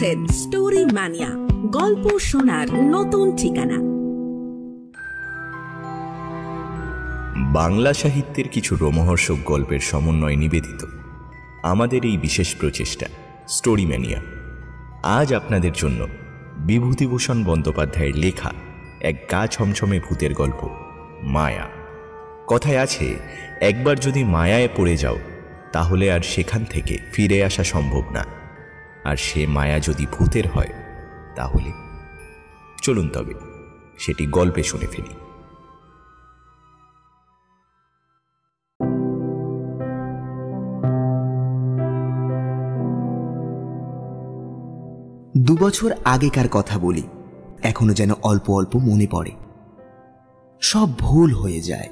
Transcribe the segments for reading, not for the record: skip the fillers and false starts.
শুনছেন story mania, গল্প শোনার নতুন ঠিকানা। বাংলা সাহিত্যের কিছু রোমহর্ষক গল্পের সমন্বয়ে নিবেদিত আমাদের এই বিশেষ প্রচেষ্টা স্টোরি ম্যানিয়া। আজ আপনাদের জন্য বিভূতিভূষণ বন্দ্যোপাধ্যায়ের লেখা এক গা ছমছমে ভূতের গল্প মায়া। কথায় আছে, একবার যদি মায়ায় পড়ে যাও তাহলে আর সেখান থেকে ফিরে আসা সম্ভব না। আর সে মায়া যদি ভূতের হয় তাহলে চলুন তবে সেটি গল্পে শুনে ফেলি। দুবছর আগেকার কথা বলি, এখনো যেন অল্প অল্প মনে পড়ে। সব ভুল হয়ে যায়।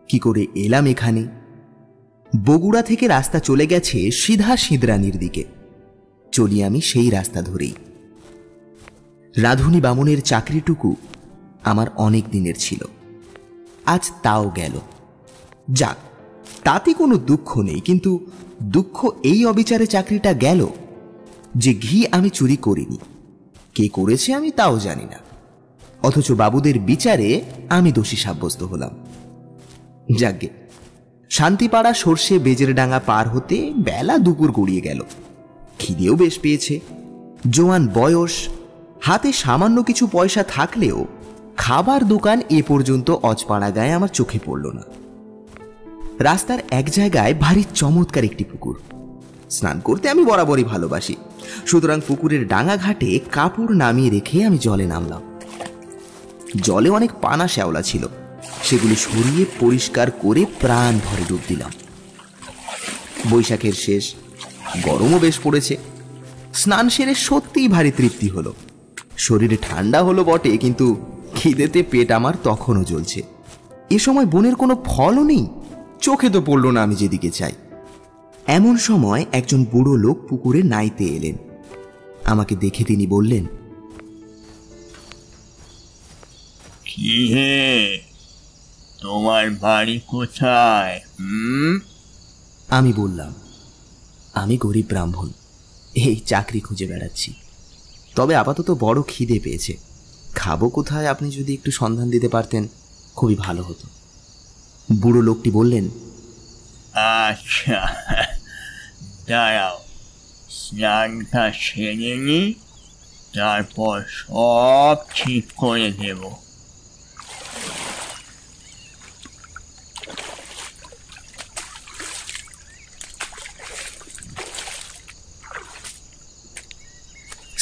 কি করে এলাম এখানে? বগুড়া থেকে রাস্তা চলে গেছে সিধা সিঁদরানির দিকে। চলি আমি সেই রাস্তা ধরেই। রাধুনী বামনের চাকরিটুকু আমার অনেক দিনের ছিল, আজ তাও গেল। যাক, তাতে কোনো দুঃখ নেই, কিন্তু দুঃখ এই অবিচারে চাকরিটা গেল যে ঘি আমি চুরি করিনি। কে করেছে আমি তাও জানি না, অথচ বাবুদের বিচারে আমি দোষী সাব্যস্ত হলাম। যাকগে, শান্তিপাড়া সর্ষে বেজের ডাঙ্গা পার হতে বেলা দুপুর গড়িয়ে গেল। খিদেও বেশ পেয়েছে, জোয়ান বয়স, হাতে সামান্য কিছু পয়সা থাকলেও খাবার দোকান এ পর্যন্ত অজপাড়া গায়ে আমার চোখে পড়ল না। রাস্তার এক জায়গায় ভারী চমৎকার একটি পুকুর। স্নান করতে আমি বরাবরই ভালোবাসি, সুতরাং পুকুরের ডাঙ্গা ঘাটে কাপড় নামিয়ে রেখে আমি জলে নামলাম। জলে অনেক পানা শ্যাওলা ছিল, সেগুলি সরিয়ে পরিষ্কার করে প্রাণ ভরে ডুব দিলাম। বৈশাখের শেষ, গরমও বেশ পড়েছে। স্নান সেরে সত্যিই ভারী তৃপ্তি হলো। শরীরে ঠান্ডা হলো বটে, কিন্তু খিদেতে পেট আমার তখনও জ্বলছে। এ সময় বনের কোনো ফলও নেই, চোখে তো পড়ল না আমি যেদিকে চাই। এমন সময় একজন বুড়ো লোক পুকুরে নাইতে এলেন। আমাকে দেখে তিনি বললেন, কি হে, তোমার বাড়ি কোথায়? আমি বললাম, আমি গরিব ব্রাহ্মণ, এই চাকরি খুঁজে বেড়াচ্ছি। তবে আপাতত বড় খিদে পেয়েছে, খাবো কোথায়? আপনি যদি একটু সন্ধান দিতে পারতেন খুবই ভালো হতো। বুড়ো লোকটি বললেন, আচ্ছা, দাঁড়াও, স্নানটা সেরে নি, তারপর সব ঠিক করে দেব।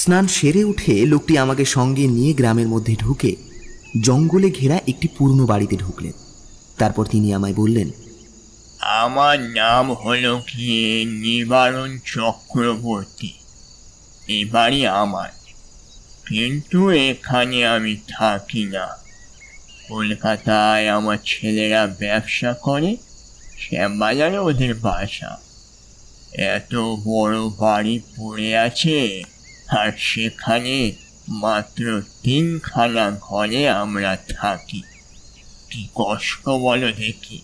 স্নান সেরে উঠে লোকটি আমাকে সঙ্গে নিয়ে গ্রামের মধ্যে ঢুকে জঙ্গলে ঘেরা একটি পুরনো বাড়িতে ঢুকলেন। তারপর তিনি আমায় বললেন, আমার নাম হলো কি নিবারণ চক্রবর্তী। এই বাড়ি আমার, কিন্তু এখানে আমি থাকি না। কলকাতায় আমার ছেলেরা ব্যবসা করে, শ্যামবাজারে ওদের বাসা। এত বড় বাড়ি পড়ে আছে, আর সেখানে মাত্র 3খানা ঘরে আমরা থাকি। কি কষ্ট বলো দেখি।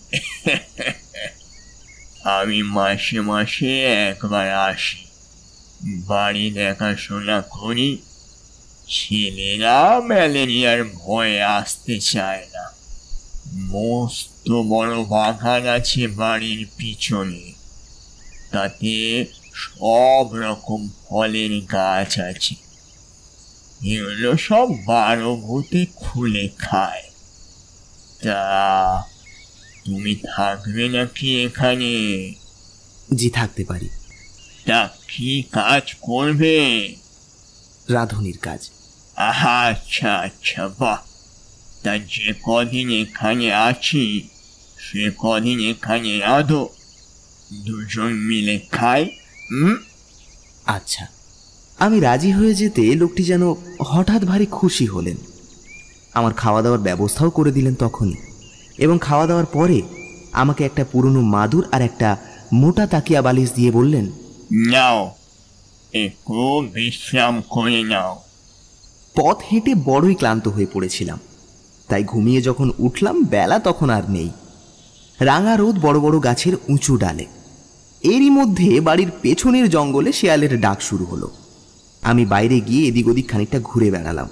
আমি মাসে মাসে একবার আসি, বাড়ি দেখাশোনা করি। ছেলেরা ম্যালেরিয়ার ভয়ে আসতে চায় না। মস্ত বড় বাগান আছে বাড়ির পিছনে, তাতে সব রকম ফলের গাছ আছে। এগুলো সব 12 ভূতে খুলে খায়। তা তুমি থাকবে নাকি এখানে? জি, থাকতে পারি। তা কি কাজ করবে? রাঁধুনির কাজ। আচ্ছা আচ্ছা, বাহ। তা যে কদিন এখানে আছি সে কদিন এখানে রাঁধো, দুজন মিলে খাই। আচ্ছা। আমি রাজি হয়ে যেতে লোকটি যেন হঠাৎ ভারী খুশি হলেন। আমার খাওয়া দাওয়ার ব্যবস্থাও করে দিলেন তখনই, এবং খাওয়া দাওয়ার পরে আমাকে একটা পুরনো মাদুর আর একটা মোটা তাকিয়া বালিশ দিয়ে বললেন, নাও, একটু বিশ্রাম করে নাও। পথ হেঁটে বড়ই ক্লান্ত হয়ে পড়েছিলাম, তাই ঘুমিয়ে যখন উঠলাম বেলা তখন আর নেই। রাঙা রোদ বড় বড় গাছের উঁচু ডালে। এরই মধ্যে বাড়ির পেছনের জঙ্গলে শেয়ালের ডাক শুরু হলো। আমি বাইরে গিয়ে এদিক ওদিক খানিকটা ঘুরে বেড়ালাম।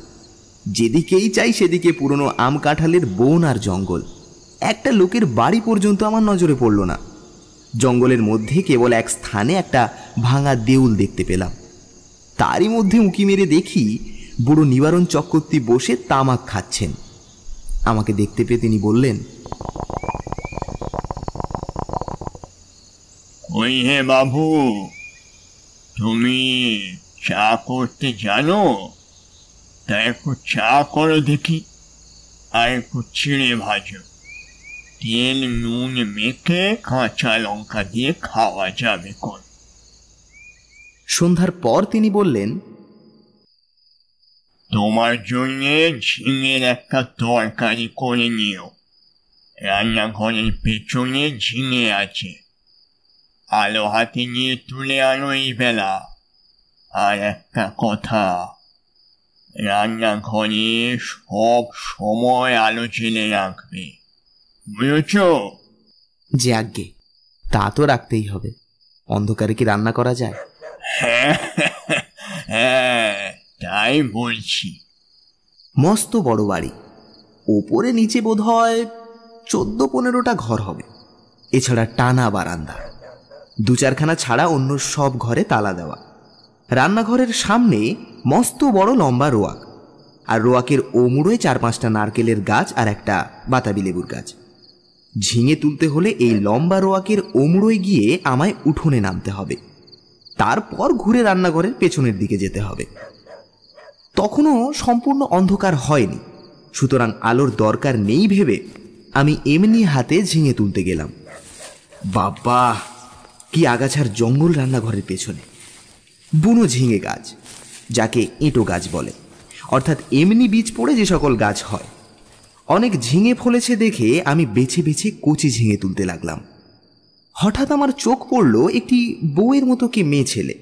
যেদিকেই চাই সেদিকে পুরনো আম কাঁঠালের বন আর জঙ্গল। একটা লোকের বাড়ি পর্যন্ত আমার নজরে পড়ল না। জঙ্গলের মধ্যে কেবল এক স্থানে একটা ভাঙা দেউল দেখতে পেলাম। তারই মধ্যে উঁকি মেরে দেখি বুড়ো নিবারণ চক্রবর্তী বসে তামাক খাচ্ছেন। আমাকে দেখতে পেয়ে তিনি বললেন, ওই হে বাবু, তুমি চা করতে জানো? তা একটু চা করো দেখি, আর একটু চিড়ে ভাজো। তেল নুন মেখে কাঁচা লঙ্কা দিয়ে খাওয়া যাবে কোন। সন্ধ্যার পর তিনি বললেন, তোমার জন্য ঝিঙের একটা তরকারি করে নিও। রান্নাঘরের পেছনে ঝিঙে আছে, আলো হাতে নিয়ে তুলে আনো এই বেলা। আর একটা কথা, রান্নাঘরে সব সময় আলো জ্বেলে রাখবে, বুঝেছ? যে আজ্ঞে, তা তো রাখতেই হবে। অন্ধকারে কি রান্না করা যায়? হ্যাঁ হ্যাঁ, তাই বলছি। মস্ত বড় বাড়ি, ওপরে নিচে বোধ হয় 14-15টা ঘর হবে। এছাড়া টানা বারান্দা, 2-4খানা ছাড়া অন্য সব ঘরে তালা দেওয়া। রান্নাঘরের সামনে মস্ত বড় লম্বা রোয়াক, আর রোয়াকের ওমুড়োয় 4-5টা নারকেলের গাছ আর একটা বাতাবি লেবুর গাছ। ঝিঙে তুলতে হলে এই লম্বা রোয়াকের ওমুড়োয় গিয়ে আমায় উঠোনে নামতে হবে, তারপর ঘুরে রান্নাঘরের পেছনের দিকে যেতে হবে। তখনও সম্পূর্ণ অন্ধকার হয়নি, সুতরাং আলোর দরকার নেই ভেবে আমি এমনি হাতে ঝিঙে তুলতে গেলাম। বাবা, কি আগাছার জঙ্গল রান্নাঘরের পেছনে! বুনো ঝিঙে গাছ, যাকে এঁটো গাছ বলে, অর্থাৎ এমনি বীজ পড়ে যে সকল গাছ হয়। অনেক ঝিঙে ফলেছে দেখে আমি বেছে বেছে কচি ঝিঙে তুলতে লাগলাম। হঠাৎ আমার চোখ পড়ল একটি বউয়ের মতো কি মেয়ে ছেলে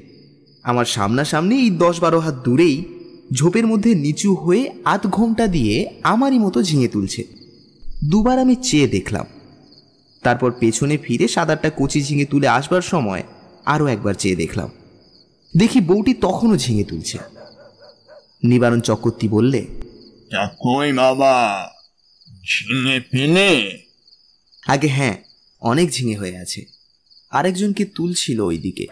আমার সামনাসামনি, এই 10-12 হাত দূরেই ঝোপের মধ্যে নিচু হয়ে আধ ঘোমটা দিয়ে আমারই মতো ঝিঙে তুলছে। দুবার আমি চেয়ে দেখলাম, তারপর পেছনে ফিরে 7-8টা কচি ঝিঙে তুলে আসবার সময় আরও একবার চেয়ে দেখলাম। দেখি বউটি তখনও ঝিঙে তুলছে। নিবারণ চক্রবর্তী বললে, তা কই বাবা, ঝিঙে পেলে? আগে হ্যাঁ, অনেক ঝিঙে হয়ে আছে। আরেকজনকে তুলছিল ওইদিকে।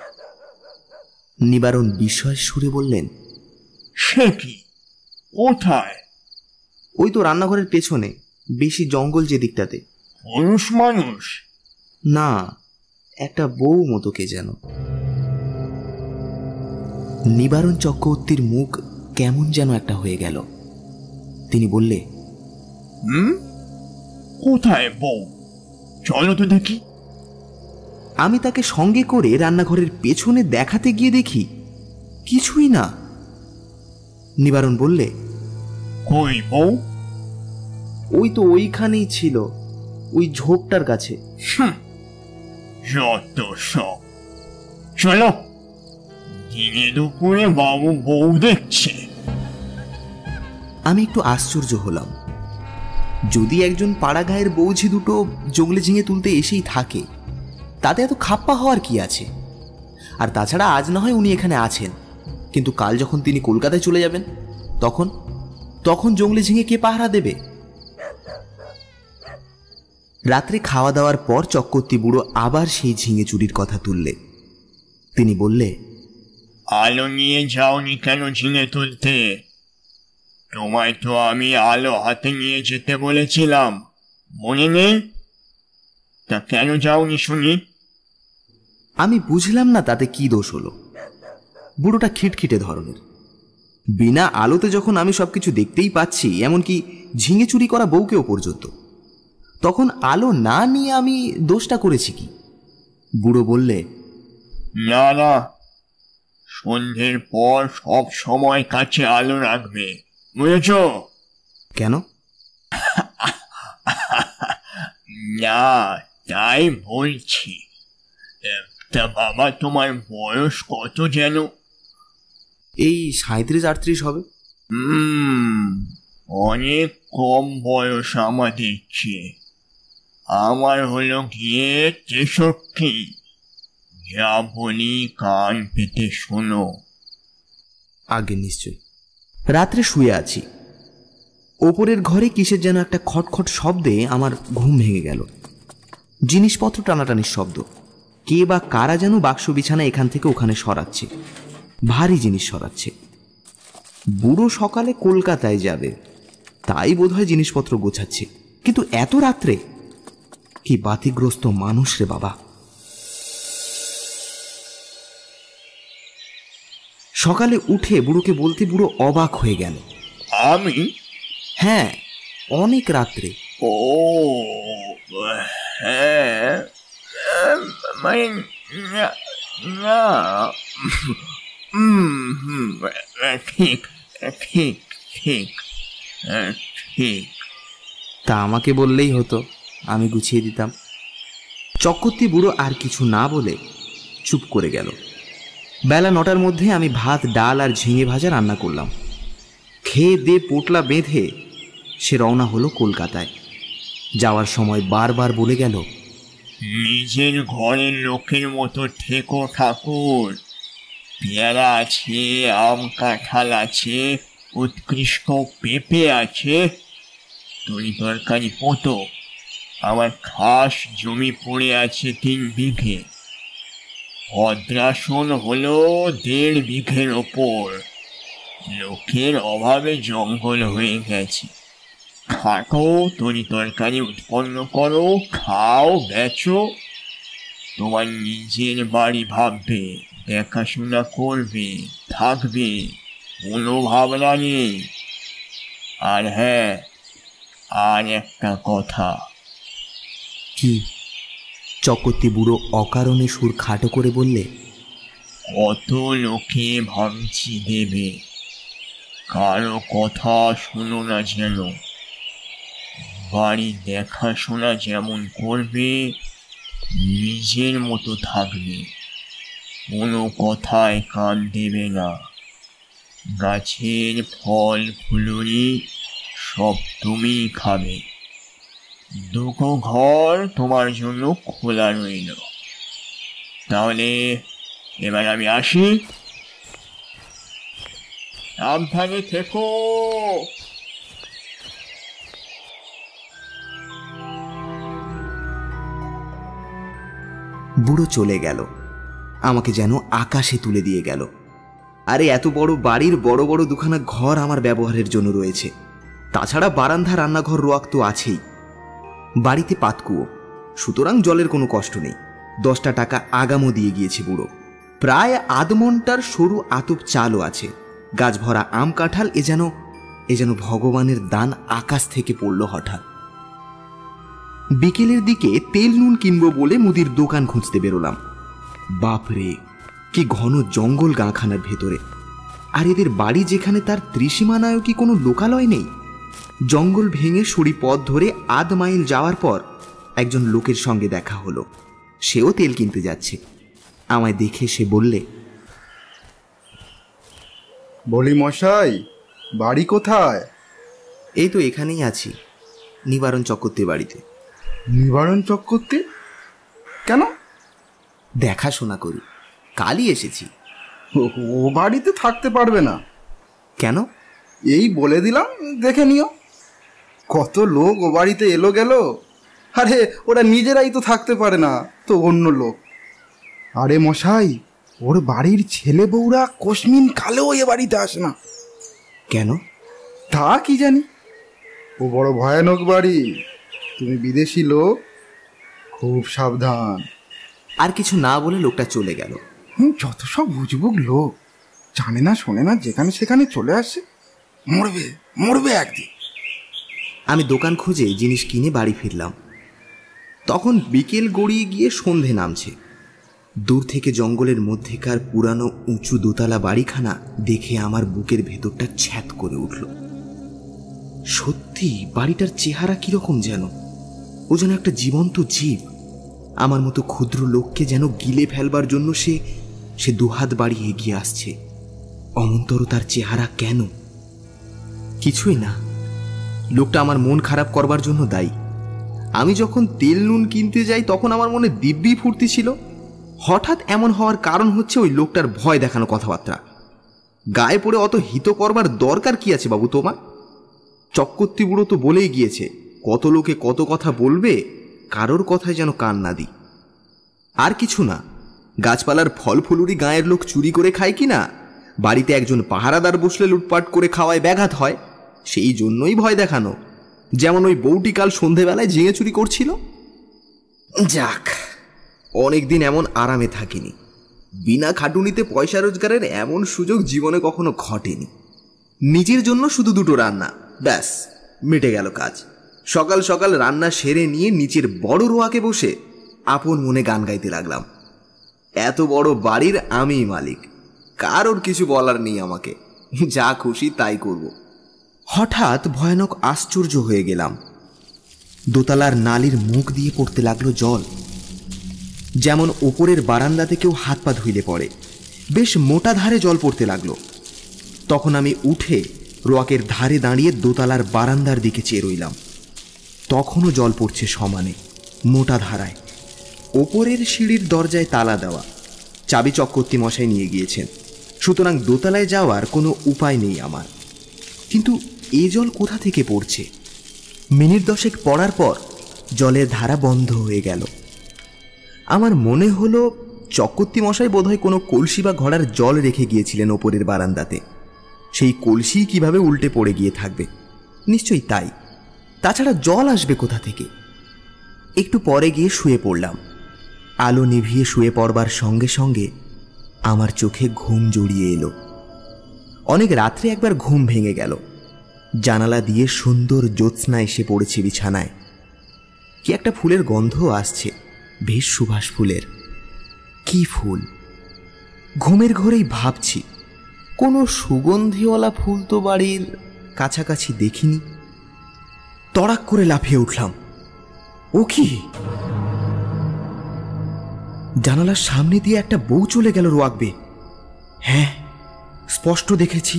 নিবারণ বিস্ময় সুরে বললেন, সে কি, কোথায়? ওই তো রান্নাঘরের পেছনে, বেশি জঙ্গল যে দিকটাতে। পুরুষ মানুষ? না, একটা বউ মতো কে যেন। নিবারণ চক্রবর্তীর মুখ কেমন যেন একটা হয়ে গেল। তিনি বললে, কোথায় বউ? চলো তো দেখি। আমি তাকে সঙ্গে করে রান্নাঘরের পেছনে দেখাতে গিয়ে দেখি কিছুই না। নিবারণ বললে, কই বউ? ওই তো ওইখানেই ছিল, ওই ঝোপটার কাছে। যত সব। চলো, দিনে দুপুরে বাবু বউ দেখছে। আমি একটু আশ্চর্য হলাম। যদি একজন পাড়া গায়ের বৌঝি দুটো জঙ্গলে ঝিঙে তুলতে এসেই থাকে, তাতে এত খাপ্পা হওয়ার কি আছে? আর তাছাড়া আজ না হয় উনি এখানে আছেন, কিন্তু কাল যখন তিনি কলকাতায় চলে যাবেন, তখন জঙ্গলে ঝিঙে কে পাহারা দেবে? রাত্রে খাওয়া দাওয়ার পর চক্রবর্তী বুড়ো আবার সেই ঝিঙে চুরির কথা তুললে। তিনি বললে, আলো নিয়ে যাওনি কেন ঝিঙে তুলতে? তোমায় তো আমি আলো হাতে নিয়ে যেতে বলেছিলাম, মনে নেই? তা কেন যাওনি শুনি? আমি বুঝলাম না তাতে কি দোষ হলো। বুড়োটা খিটখিটে ধরনের। বিনা আলোতে যখন আমি সবকিছু দেখতেই পাচ্ছি, এমনকি ঝিঙে চুরি করা বউকেও পর্যন্ত, তখন আলো না নিয়ে আমি দোষটা করেছি কি? বুড়ো বললে, না না, সন্ধ্যের পর সব সময় কাছে আলো রাখবে, বুঝেছ? কেন? না, তাই বলছি। তা বাবা, তোমার বয়স কত যেন? এই 37-38 হবে। অনেক কম বয়স আমাদের চেয়ে। আমার হলো গিয়ে 63। যা বলি কান পেতে শোনো। আগে নিশ্চয়। রাত্রে শুয়ে আছি, ওপরের ঘরে কিসের যেন একটা খটখট শব্দে আমার ঘুম ভেঙে গেল। জিনিসপত্র টানাটানির শব্দ, কে বা কারা যেন বাক্স বিছানা এখান থেকে ওখানে সরাচ্ছে, ভারী জিনিস সরাচ্ছে। বুড়ো সকালে কলকাতায় যাবে, তাই বোধহয় জিনিসপত্র গোছাচ্ছে, কিন্তু এত রাত্রে কি বাতিগ্রস্ত মানুষ রে বাবা। সকালে উঠে বুড়োকে বলতে বুড়ো অবাক হয়ে গেল। আমি? হ্যাঁ, অনেক রাত্রে। ও হ্যাঁ, মানে না, না, ঠিক ঠিক ঠিক ঠিক। তা আমাকে বললেই হতো, আমি গুছিয়ে দিতাম। চক্রবর্তী বুড়ো আর কিছু না বলে চুপ করে গেল। বেলা 9টার মধ্যে আমি ভাত, ডাল আর ঝিঙে ভাজা রান্না করলাম। খেয়ে দে পোটলা বেঁধে সে রওনা হলো কলকাতায়। যাওয়ার সময় বারবার বলে গেল, নিজের ঘরের লোকের মতো থেকো ঠাকুর। পেয়ারা আছে, আম কাঁঠাল আছে, উৎকৃষ্ট পেঁপে আছে, তরি তরকারি পোতো। আমার খাস জমি পড়ে আছে 3 বিঘে। ভদ্রাসন হলো 1.5 বিঘের ওপর। লোকের অভাবে জঙ্গল হয়ে গেছে। খাটো, তরি তরকারি উৎপন্ন করো, খাও, বেচো। তোমার নিজের বাড়ি ভাববে, দেখাশোনা করবে, থাকবে, কোনো ভাবনা নেই। আর হ্যাঁ, আর একটা কথা। কি? চক্রবর্তী বুড়ো অকারণে সুর খাটো করে বললে, কত লোকে ভাবছি দেবে, কারো কথা শোনো না যেন। বাড়ি দেখাশোনা যেমন করবে, নিজের মতো থাকবে, কোনো কথায় কান দেবে না। গাছের ফল ফুলুরি সব তুমি খাবে। 2 ঘর তোমার জন্য খোলা রইল। তাহলে এবার আমি আসি, সাবধানে থেকো। বুড়ো চলে গেল, আমাকে যেন আকাশে তুলে দিয়ে গেল। আরে এত বড় বাড়ির বড় বড় 2খানা ঘর আমার ব্যবহারের জন্য রয়েছে, তাছাড়া বারান্দা, রান্নাঘর, রোয়াক তো আছেই। বাড়িতে পাতকুয়ো, সুতরাং জলের কোনো কষ্ট নেই। 10টা টাকা আগামও দিয়ে গিয়েছে বুড়ো। প্রায় আধমনটার সরু আতপ চালও আছে। গাছ ভরা আম কাঁঠাল, এ যেন ভগবানের দান আকাশ থেকে পড়ল হঠাৎ। বিকেলের দিকে তেল নুন কিনবো বলে মুদির দোকান খুঁজতে বেরোলাম। বাপরে, কি ঘন জঙ্গল গাঁখানার ভেতরে। আর এদের বাড়ি যেখানে, তার ত্রিসীমানায়ও কি কোনো লোকালয় নেই? জঙ্গল ভেঙে সরি পথ ধরে 1/2 মাইল যাওয়ার পর একজন লোকের সঙ্গে দেখা হলো। সেও তেল কিনতে যাচ্ছে। আমায় দেখে সে বললে, বলি মশাই, বাড়ি কোথায়? এই তো এখানেই আছি, নিবারণ চক্রবর্তীর বাড়িতে। নিবারণ চক্রবর্তী? কেন? দেখাশোনা করি, কালই এসেছি। ও বাড়িতে থাকতে পারবে না। কেন? এই বলে দিলাম, দেখে নিও। কত লোক ও বাড়িতে এলো গেল, আরে ওরা নিজেরাই তো থাকতে পারে না, তো অন্য লোক। আরে মশাই, ওর বাড়ির ছেলে বউরা কোশমিন কালেও এ বাড়িতে আসে না। কেন? তা কি জানি। ও বড় ভয়ানক বাড়ি, তুমি বিদেশি লোক, খুব সাবধান। আর কিছু না বলে লোকটা চলে গেল। যত সব বুঝবুক লোক, জানে না শোনে না, যেখানে সেখানে চলে আসে। মরবে মরবে একদিন। আমি দোকান খুঁজে জিনিস কিনে বাড়ি ফিরলাম। তখন বিকেল গড়িয়ে গিয়ে সন্ধে নামছে। দূর থেকে জঙ্গলের মধ্যেকার পুরানো উঁচু দোতলা বাড়িখানা দেখে আমার বুকের ভেতরটা ছ্যাঁত করে উঠল। সত্যি বাড়িটার চেহারা কিরকম যেন, ও যেন একটা জীবন্ত জীব। আমার মতো ক্ষুদ্র লোককে যেন গিলে ফেলবার জন্য সে 2 হাত বাড়িয়ে এগিয়ে আসছে। অমন্তর তার চেহারা কেন? কিছুই না, লোকটা আমার মন খারাপ করবার জন্য দায়ী। আমি যখন তেল নুন কিনতে যাই তখন আমার মনে দিব্যি ফুর্তি ছিল। হঠাৎ এমন হওয়ার কারণ হচ্ছে ওই লোকটার ভয় দেখানো কথাবার্তা। গায়ে পড়ে অত হিত করবার দরকার কি আছে বাবু তোমার? চক্রবর্তী বুড়ো তো বলেই গিয়েছে, কত লোকে কত কথা বলবে, কারোর কথায় যেন কান না দিই। আর কিছু না, গাছপালার ফল ফুলুরি গায়ের লোক চুরি করে খায় কি না, বাড়িতে একজন পাহারাদার বসলে লুটপাট করে খাওয়ায় ব্যাঘাত হয়, সেই জন্যই ভয় দেখানো। যেমন ওই বউটি কাল সন্ধেবেলায় ঝিঙে চুরি করছিল। যাক, অনেকদিন এমন আরামে থাকিনি। বিনা খাটুনিতে পয়সা রোজগারের এমন সুযোগ জীবনে কখনো ঘটেনি। নিজের জন্য শুধু দুটো রান্না, ব্যাস মিটে গেল কাজ। সকাল সকাল রান্না সেরে নিয়ে নিচের বড় রোয়াকে বসে আপন মনে গান গাইতে লাগলাম। এত বড় বাড়ির আমিই মালিক, কারোর কিছু বলার নেই আমাকে, যা খুশি তাই করব। হঠাৎ ভয়ানক আশ্চর্য হয়ে গেলাম। দোতলার নালির মুখ দিয়ে পড়তে লাগলো জল, যেমন ওপরের বারান্দাতে কেউ হাত পা ধুইলে পড়ে। বেশ মোটা ধারে জল পড়তে লাগলো। তখন আমি উঠে রোয়াকের ধারে দাঁড়িয়ে দোতলার বারান্দার দিকে চেয়ে রইলাম। তখনও জল পড়ছে সমানে, মোটা ধারায়। ওপরের সিঁড়ির দরজায় তালা দেওয়া, চাবি চক্রবর্তী মশাই নিয়ে গিয়েছেন, সুতরাং দোতলায় যাওয়ার কোনো উপায় নেই আমার। কিন্তু এ জল কোথা থেকে পড়ছে? মিনিট 10 পড়ার পর জলের ধারা বন্ধ হয়ে গেল। আমার মনে হলো চক্রবর্তী মশাই বোধহয় কোনো কলসি বা ঘড়ার জল রেখে গিয়েছিলেন ওপরের বারান্দাতে। সেই কলসি কিভাবে উল্টে পড়ে গিয়ে থাকবে? নিশ্চয়ই তাই, তাছাড়া জল আসবে কোথা থেকে? একটু পরে গিয়ে শুয়ে পড়লাম। আলো নিভিয়ে শুয়ে পড়বার সঙ্গে সঙ্গে আমার চোখে ঘুম জড়িয়ে এলো। অনেক রাত্রে একবার ঘুম ভেঙে গেল। জানালা দিয়ে সুন্দর জ্যোৎস্না এসে পড়েছে বিছানায়। কি একটা ফুলের গন্ধ আসছে, বেশ সুবাস ফুলের। কি ফুল? ঘুমের ঘরেই ভাবছি, কোনো সুগন্ধিওয়ালা ফুল তো বাড়ির কাছাকাছি দেখিনি। তড়াক করে লাফিয়ে উঠলাম। ও কি! জানালার সামনে দিয়ে একটা বউ চলে গেল রোয়াকবে। হ্যাঁ, স্পষ্ট দেখেছি,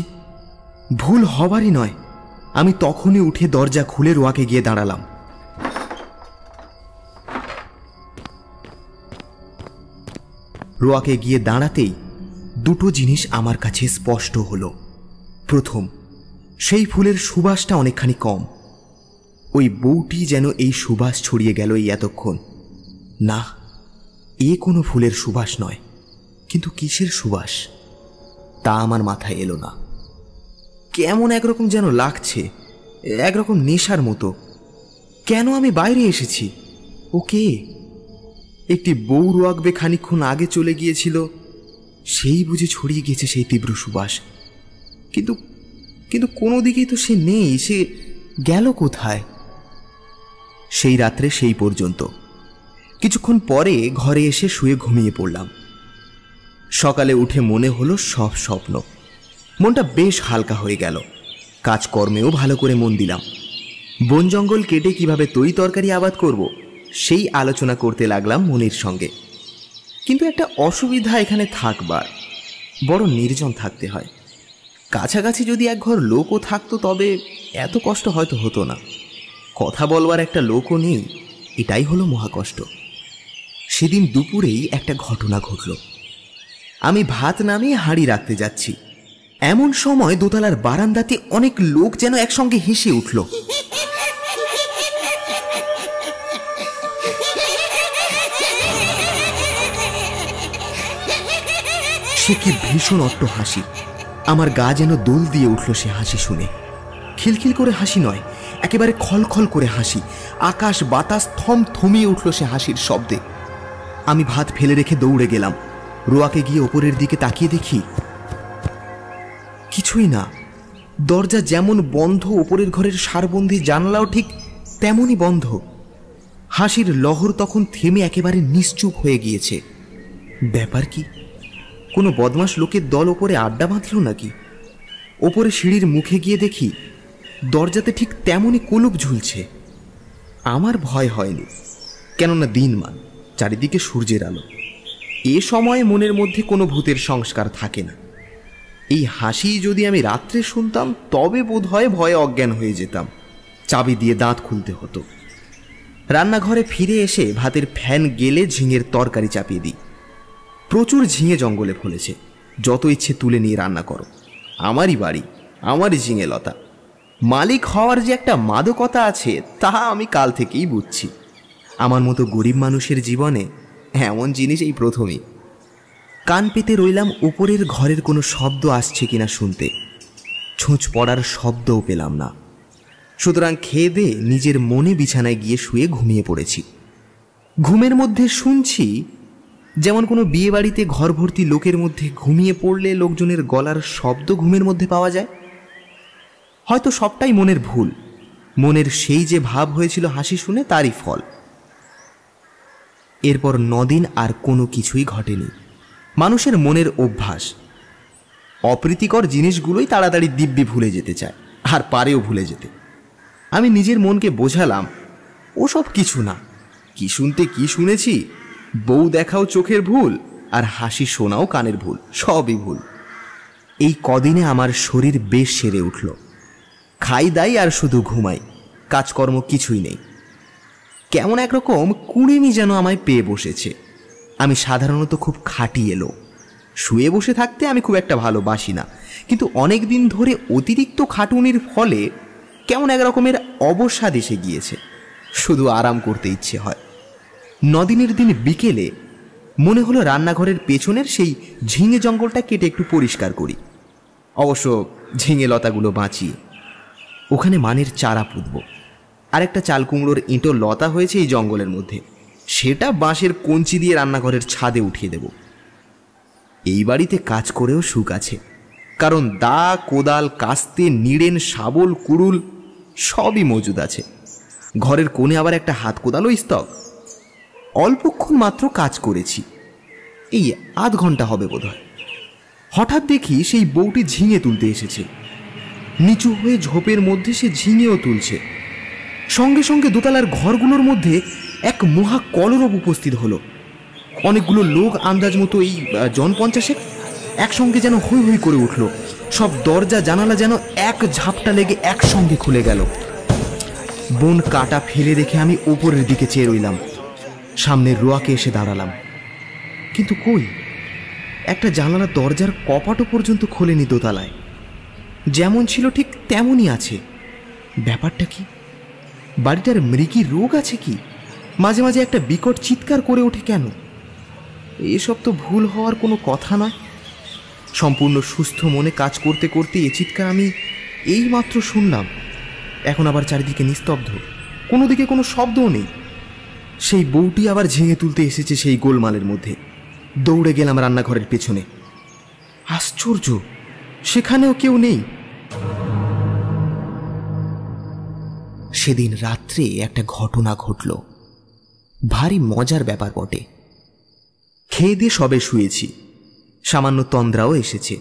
ভুল হবারই নয়। আমি তখনই উঠে দরজা খুলে রোয়াকে গিয়ে দাঁড়ালাম। রোয়াকে গিয়ে দাঁড়াতেই দুটো জিনিস আমার কাছে স্পষ্ট হলো। প্রথম, সেই ফুলের সুবাসটা অনেকখানি কম। ওই বউটি যেন এই সুবাস ছড়িয়ে গেল এই এতক্ষণ। না, এ কোনো ফুলের সুবাস নয়, কিন্তু কিসের সুবাস তা আমার মাথায় এলো না। কেমন একরকম যেন লাগছে, একরকম নেশার মতো। কেন আমি বাইরে এসেছি? ওকে, একটি বউ রোয়াকবে খানিকক্ষণ আগে চলে গিয়েছিল, সেই বুঝে ছড়িয়ে গিয়েছে সেই তীব্র সুবাস। কিন্তু কিন্তু কোনো দিকেই তো সে নেই। সে গেল কোথায়? সেই রাত্রে সেই পর্যন্ত। কিছুক্ষণ পরে ঘরে এসে শুয়ে ঘুমিয়ে পড়লাম। সকালে উঠে মনে হলো সব স্বপ্ন। মনটা বেশ হালকা হয়ে গেল। কাজকর্মেও ভালো করে মন দিলাম। বন জঙ্গল কেটে কিভাবে তরি তরকারি আবাদ করব, সেই আলোচনা করতে লাগলাম মনির সঙ্গে। কিন্তু একটা অসুবিধা এখানে থাকবার, বড় নির্জন থাকতে হয়। কাছাকাছি যদি এক ঘর লোকও থাকতো তবে এত কষ্ট হয়তো হতো না। কথা বলবার একটা লোকও নেই, এটাই হলো মহাকষ্ট। সেদিন দুপুরেই একটা ঘটনা ঘটল। আমি ভাত নামিয়ে হাঁড়ি রাখতে যাচ্ছি, এমন সময় দোতলার বারান্দাতে অনেক লোক যেন একসঙ্গে হেসে উঠল। সে কি ভীষণ অট্ট হাসি! আমার গা যেন দোল দিয়ে উঠল সে হাসি শুনে। খিলখিল করে হাসি নয়, একেবারে খলখল করে হাসি। আকাশ বাতাস থমিয়ে উঠল সে হাসির শব্দে। আমি ভাত ফেলে রেখে দৌড়ে গেলাম। রোয়াকে গিয়ে ওপরের দিকে তাকিয়ে দেখি কিছুই না। দরজা যেমন বন্ধ, ওপরের ঘরের সারবন্দি জানলাও ঠিক তেমনই বন্ধ। হাসির লহর তখন থেমে একেবারে নিশ্চুপ হয়ে গিয়েছে। ব্যাপার কি? কোনো বদমাশ লোকের দল ওপরে আড্ডা বাঁধল নাকি? ওপরে সিঁড়ির মুখে গিয়ে দেখি দরজাতে ঠিক তেমনই কুলুপ ঝুলছে। আমার ভয় হয়নি, কেননা দিনমান, চারিদিকে সূর্যের আলো। এ সময় মনের মধ্যে কোনো ভূতের সংস্কার থাকে না। এই হাসি যদি আমি রাত্রে শুনতাম তবে বোধহয় ভয়ে অজ্ঞান হয়ে যেতাম। চাবি দিয়ে দাঁত খুলতে হতো। রান্নাঘরে ফিরে এসে ভাতের ফ্যান গেলে ঝিঙের তরকারি চাপিয়ে দিই। প্রচুর ঝিঙে জঙ্গলে ফলেছে, যত ইচ্ছে তুলে নিয়ে রান্না করো। আমারই বাড়ি, আমারই ঝিঙেলতা। মালিক হওয়ার যে একটা মাদকতা আছে তা আমি কাল থেকেই বুঝছি। আমার মতো গরিব মানুষের জীবনে এমন জিনিস এই প্রথমই। কান পেতে রইলাম উপরের ঘরের কোনো শব্দ আসছে কিনা শুনতে। ছুঁচ পড়ার শব্দও পেলাম না। সুতরাং খেয়ে দিয়ে নিজের মনে বিছানায় গিয়ে শুয়ে ঘুমিয়ে পড়েছি। ঘুমের মধ্যে শুনছি যেমন কোনো বিয়ে বাড়িতে ঘর ভর্তি লোকের মধ্যে ঘুমিয়ে পড়লে লোকজনের গলার শব্দ ঘুমের মধ্যে পাওয়া যায়। হয়তো সবটাই মনের ভুল, মনের সেই যে ভাব হয়েছিল হাসি শুনে তারই ফল। এরপর 9 দিন আর কোনো কিছুই ঘটেনি। মানুষের মনের অভ্যাস, অপ্রীতিকর জিনিসগুলোই তাড়াতাড়ি দিব্যি ভুলে যেতে চায়, আর পারেও ভুলে যেতে। আমি নিজের মনকে বোঝালাম ওসব কিছু না, কি শুনতে কি শুনেছি, বউ দেখাও চোখের ভুল আর হাসি শোনাও কানের ভুল, সবই ভুল। এই কদিনে আমার শরীর বেশ সেরে উঠল। খাই দাই আর শুধু ঘুমাই, কাজকর্ম কিছুই নেই। কেমন একরকম কুড়েমি যেন আমায় পেয়ে বসেছে। আমি সাধারণত খুব খাটিয়ে এলো, শুয়ে বসে থাকতে আমি খুব একটা ভালোবাসি না, কিন্তু অনেক দিন ধরে অতিরিক্ত খাটুনির ফলে কেমন একরকমের অবসাদ এসে গিয়েছে, শুধু আরাম করতে ইচ্ছে হয়। 9 দিনের দিন বিকেলে মনে হলো রান্নাঘরের পেছনের সেই ঝিঙে জঙ্গলটা কেটে একটু পরিষ্কার করি, অবশ্য ঝিঙে লতাগুলো বাঁচিয়ে। ওখানে মানের চারা পুঁতব। আর একটা চাল কুমড়োর ইঁটো লতা হয়েছে এই জঙ্গলের মধ্যে, সেটা বাঁশের কঞ্চি দিয়ে রান্নাঘরের ছাদে উঠিয়ে দেব। এই বাড়িতে কাজ করেও সুখ আছে, কারণ দা, কোদাল, কাস্তে, নিড়েন, শাবল, কুড়ুল সবই মজুদ আছে। ঘরের কোণে আবার একটা হাত কোদালও স্তক। অল্পক্ষণ মাত্র কাজ করেছি, এই আধ ঘন্টা হবে বোধহয়। হঠাৎ দেখি সেই বউটি ঝিঙে তুলতে এসেছে। নিচু হয়ে ঝোপের মধ্যে সে ঝিঙেও তুলছে। সঙ্গে সঙ্গে দোতলার ঘরগুলোর মধ্যে এক মহা কলরব উপস্থিত হলো। অনেকগুলো লোক, আন্দাজ মতো এই জন 50 একসঙ্গে যেন হৈ হৈ করে উঠল। সব দরজা জানালা যেন এক ঝাপটা লেগে একসঙ্গে খুলে গেল। বন কাটা ফেলে রেখে আমি উপরের দিকে চেয়ে রইলাম। সামনের রোয়াকে এসে দাঁড়ালাম, কিন্তু কই, একটা জানালা দরজার কপাটও পর্যন্ত খোলেনি দোতলায়। যেমন ছিল ঠিক তেমনই আছে। ব্যাপারটা কি? বাড়িটার মৃগী রোগ আছে কি? মাঝে মাঝে একটা বিকট চিৎকার করে ওঠে কেন? এসব তো ভুল হওয়ার কোনো কথা নয়। সম্পূর্ণ সুস্থ মনে কাজ করতে করতে এ চিৎকার আমি এইমাত্র শুনলাম। এখন আবার চারিদিকে নিস্তব্ধ, কোনো দিকে কোনো শব্দও নেই। সেই বউটি আবার ঝিঙে তুলতে এসেছে সেই গোলমালের মধ্যে। দৌড়ে গেলাম রান্নাঘরের পেছনে। আশ্চর্য, সেখানেও কেউ নেই। সেদিন রাত্রে একটা ঘটনা ঘটল, ভারী মজার ব্যাপার বটে। খেয়ে দিয়ে সবে শুয়েছি, সামান্য তন্দ্রাও এসেছে।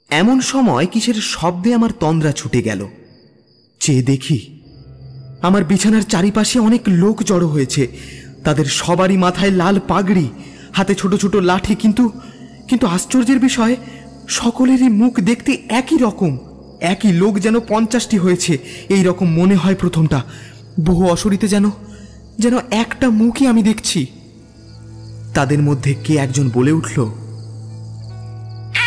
এমন সময় কিসের শব্দে আমার তন্দ্রা ছুটে গেল। চেয়ে দেখি আমার বিছানার চারিপাশে অনেক লোক জড়ো হয়েছে। তাদের সবারই মাথায় লাল পাগড়ি, হাতে ছোট ছোট লাঠি, কিন্তু আশ্চর্যের বিষয় সকলেরই মুখ দেখতে একই রকম। একই লোক যেন 50টি হয়েছে এই রকম মনে হয় প্রথমটা। বহু অশরীতে যেন একটা মুখই আমি দেখছি। তাদের মধ্যে কে একজন বলে উঠল,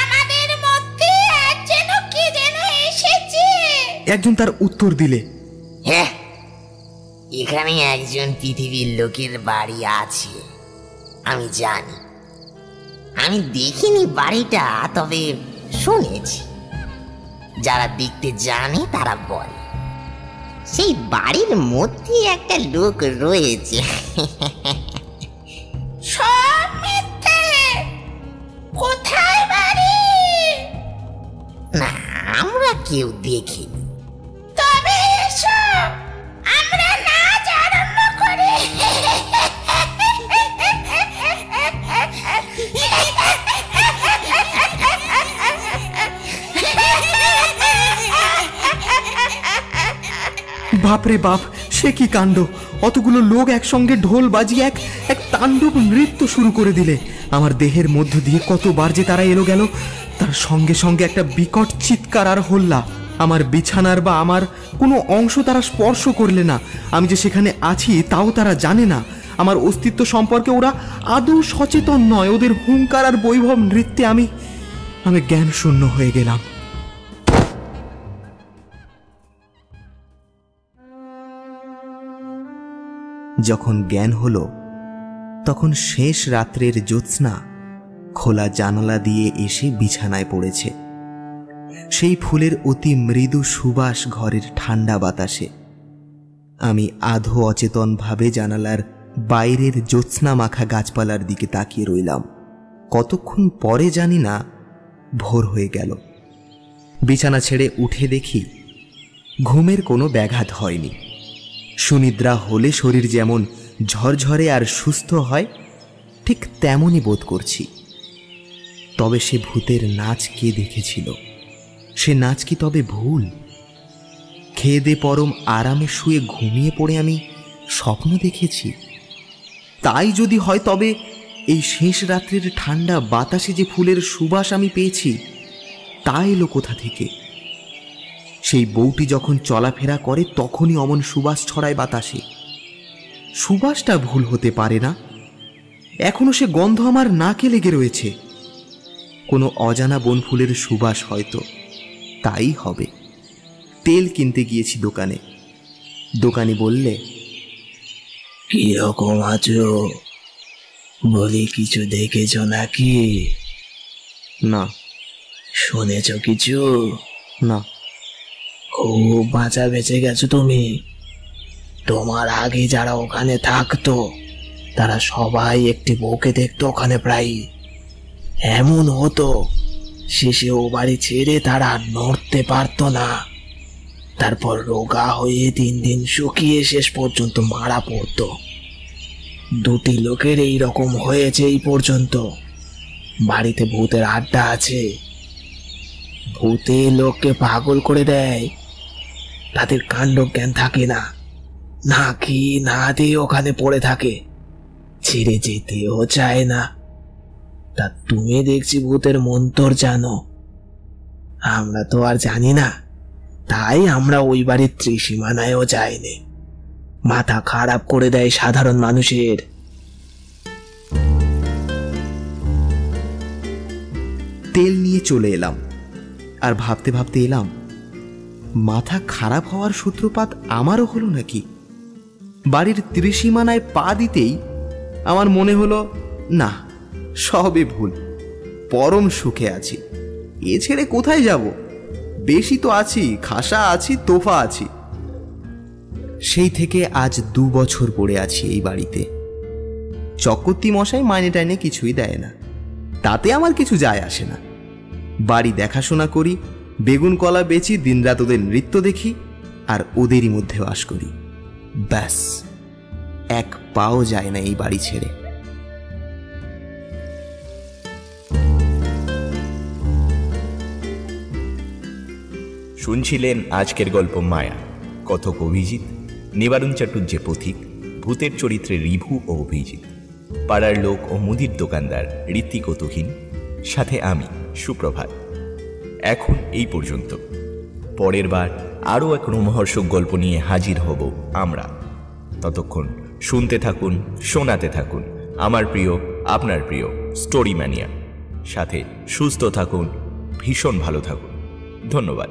আমাদের মধ্যে একজন কে যেন এসেছে। একজন তার উত্তর দিলে, হ্যাঁ, এখানে একজন পৃথিবীর লোকের বাড়ি আছে, আমি জানি। আমি দেখিনি বাড়িটা, তবে শুনেছি। যারা দেখতে জানে তারা বলে সেই বাড়ির মধ্যে একটা লোক রয়েছে। সব মিথ্যে। কোথায় বাড়ি? না, আমরা কেউ দেখিনি। তবে এসো, আমরা নাচ আরম্ভ করি। বাপরে বাপ, সে কি কাণ্ড! অতগুলো লোক একসঙ্গে ঢোল বাজিয়ে এক তাণ্ডব নৃত্য শুরু করে দিলে। আমার দেহের মধ্য দিয়ে কতবার যে তারা এলো গেল, তার সঙ্গে সঙ্গে একটা বিকট চিৎকার আর হল্লা। আমার বিছানার বা আমার কোনো অংশ তারা স্পর্শ করলে না। আমি যে সেখানে আছি তাও তারা জানে না। আমার অস্তিত্ব সম্পর্কে ওরা আদৌ সচেতন নয়। ওদের হুঙ্কার আর বৈভব নৃত্যে আমি জ্ঞান শূন্য হয়ে গেলাম। যখন জ্ঞান হলো তখন শেষ রাত্রের জ্যোৎস্না খোলা জানালা দিয়ে এসে বিছানায় পড়েছে। সেই ফুলের অতি মৃদু সুবাস ঘরের ঠান্ডা বাতাসে আমি আধো অচেতনভাবে জানালার বাইরের জ্যোৎস্না মাখা গাছপালার দিকে তাকিয়ে রইলাম। কতক্ষণ পরে জানি না ভোর হয়ে গেল। বিছানা ছেড়ে উঠে দেখি ঘুমের কোনো ব্যাঘাত হয়নি। সুনিদ্রা হলে শরীর যেমন ঝরঝরে আর সুস্থ হয় ঠিক তেমনই বোধ করছি। তবে সে ভূতের নাচ কে দেখেছিল? সে নাচ কি তবে ভুল? খেয়ে দে পরম আরামে শুয়ে ঘুমিয়ে পড়ে আমি স্বপ্ন দেখেছি? তাই যদি হয় তবে এই শেষ রাত্রের ঠান্ডা বাতাসে যে ফুলের সুবাস আমি পেয়েছি তা এলো কোথা থেকে? সেই বউটি যখন চলাফেরা করে তখনই অমন সুবাস ছড়ায় বাতাসে। সুবাসটা ভুল হতে পারে না। এখনো সে গন্ধ আমার নাকে লেগে রয়েছে। কোনো অজানা বনফুলের সুবাস হয়তো। তাই হবে। তেল কিনতে গিয়েছি দোকানে। দোকানি বললে, কিরকম আছো বলি, কিছু দেখেছ নাকি? না। শুনেছ কিছু? না। খুব বাঁচা বেঁচে গেছো তুমি। তোমার আগে যারা ওখানে থাকতো তারা সবাই একটি বউকে দেখতো ওখানে। প্রায় এমন হতো শেষে ও বাড়ি ছেড়ে তারা নড়তে পারতো না। তারপর রোগা হয়ে 3 দিন শুকিয়ে শেষ পর্যন্ত মারা পড়তো। 2টি লোকের এই রকম হয়েছে এই পর্যন্ত। বাড়িতে ভূতের আড্ডা আছে। ভূতে লোককে পাগল করে দেয়। তাদের কাণ্ড জ্ঞান থাকে না, না কি না দিয়ে ওখানে পড়ে থাকে, ছেড়ে যেতেও চায় না। তা তুমি দেখছি ভূতের মন্তর জানো। আমরা তো আর জানি না, তাই আমরা ওই বাড়ির ত্রিসীমানায়ও যাইনি। মাথা খারাপ করে দেয় সাধারণ মানুষের। তেল নিয়ে চলে এলাম। আর ভাবতে ভাবতে এলাম, মাথা খারাপ হওয়ার সূত্রপাত আমারও হলো নাকি? বাড়ির ত্রিসীমানায় পা দিতেই আমার মনে হলো, না, সবই ভুল। পরম সুখে আছি। এ ছেড়ে কোথায় যাব? বেশি তো আছি, খাসা আছি, তোফা আছি। সেই থেকে আজ 2 বছর পড়ে আছি এই বাড়িতে। চক্রবর্তী মশাই মাইনে টাইনে কিছুই দেয় না, তাতে আমার কিছু যায় আসে না। বাড়ি দেখাশোনা করি, বেগুন কলা বেচি, দিনরাত ওদের নৃত্য দেখি, আর ওদেরই মধ্যে বাস করি। ব্যাস, 1 পাও যায় না এই বাড়ি ছেড়ে। শুনছিলেন আজকের গল্প মায়া। কথক অভিজিৎ, নিবারণ চাটুর্যে পথিক, ভূতের চরিত্রে রিভু ও অভিজিৎ, পাড়ার লোক ও মুদির দোকানদার ঋত্বিক ও তুহিন, সাথে আমি সুপ্রভাত। এখন এই পর্যন্ত। পরের বার আরও এক রোমহর্ষক গল্প নিয়ে হাজির হব আমরা। ততক্ষণ শুনতে থাকুন, শোনাতে থাকুন আমার প্রিয়, আপনার প্রিয় স্টোরি ম্যানিয়া। সাথে সুস্থ থাকুন, ভীষণ ভালো থাকুন। ধন্যবাদ।